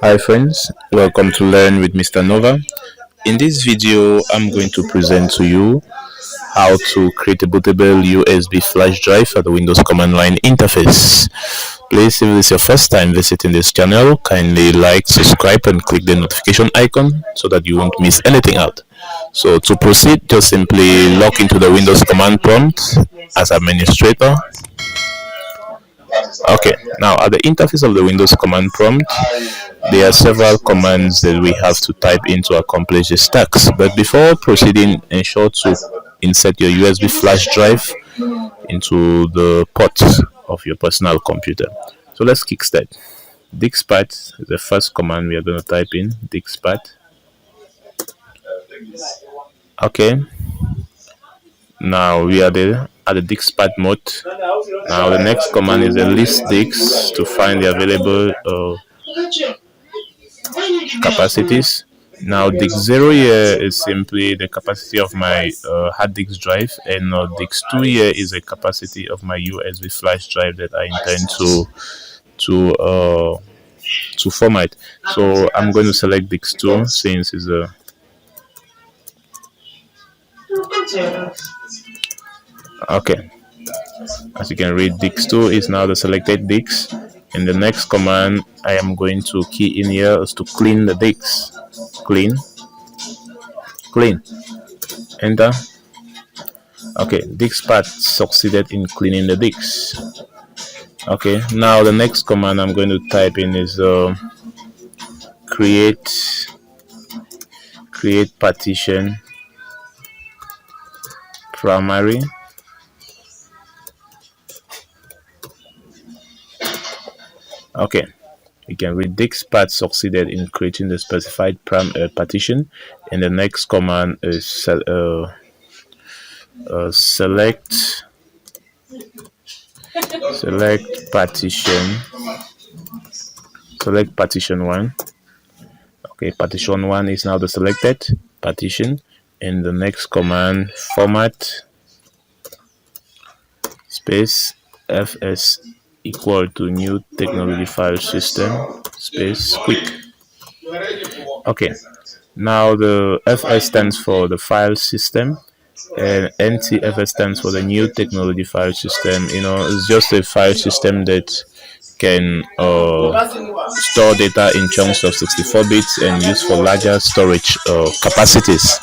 Hi friends, welcome to Learn with Mr. Nova. In this video, I'm going to present to you how to create a bootable USB flash drive for the Windows command line interface. Please, if this is your first time visiting this channel, kindly like, subscribe and click the notification icon so that you won't miss anything out. So to proceed, just simply log into the Windows command prompt as administrator. Okay, now at the interface of the Windows command prompt, there are several commands that we have to type in to accomplish these tasks. But before proceeding, ensure to insert your USB flash drive into the port of your personal computer. So let's kickstart. Dixpat is the first command we are going to type in. Dixpat. Okay. Now we are there at the Dixpat mode. Now the next command is the list Dix to find the available capacities. Now Dix0 here is simply the capacity of my hard disk drive, and Dix2 here is the capacity of my USB flash drive that I intend to format. So I'm going to select Dix2 since it's a okay. As you can read, Dix2 is now the selected Dix. And the next command I am going to key in here is to clean the Dix. Clean. Enter. Okay, Dixpat succeeded in cleaning the Dix. Okay, now the next command I'm going to type in is create partition primary. Okay, you can read Dixpat succeeded in creating the specified partition, and the next command is select partition 1. Okay, partition 1 is now the selected partition, and the next command format space fs equal to new technology file system space quick. Okay, now the FS stands for the file system and ntfs stands for the new technology file system. It's just a file system that can store data in chunks of 64 bits and use for larger storage capacities.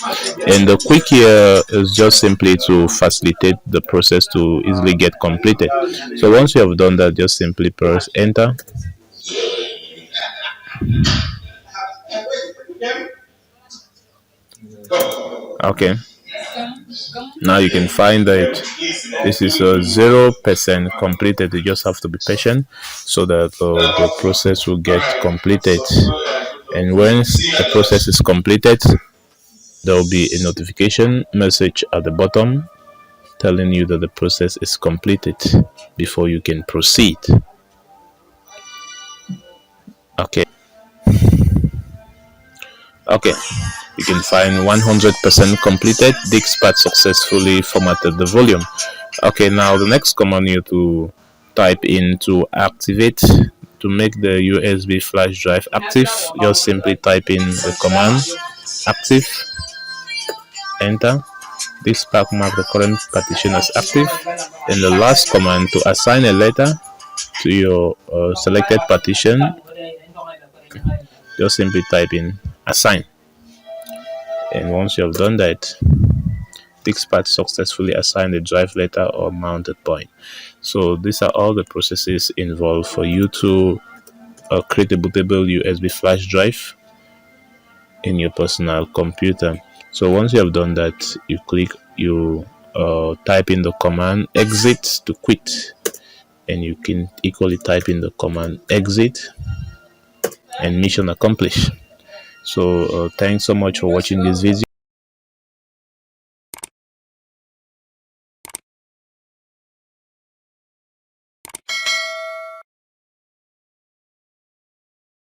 And the quick here is just simply to facilitate the process to easily get completed. So once you have done that, just simply press enter. Okay, now you can find that this is 0% completed. You just have to be patient so that the process will get completed, and once the process is completed, there will be a notification message at the bottom telling you that the process is completed before you can proceed. Okay, you can find 100% completed. Dixpat successfully formatted the volume. Okay, now the next command you to type in to activate, to make the USB flash drive active, just simply type in the command active. Enter. This pack mark the current partition as active. And the last command to assign a letter to your selected partition, just simply type in assign. And once you have done that, Dixpat successfully assigned the drive letter or mounted point. So these are all the processes involved for you to create a bootable USB flash drive in your personal computer. So once you have done that, you type in the command exit to quit, and you can equally type in the command exit, and mission accomplished. So thanks so much for watching this video.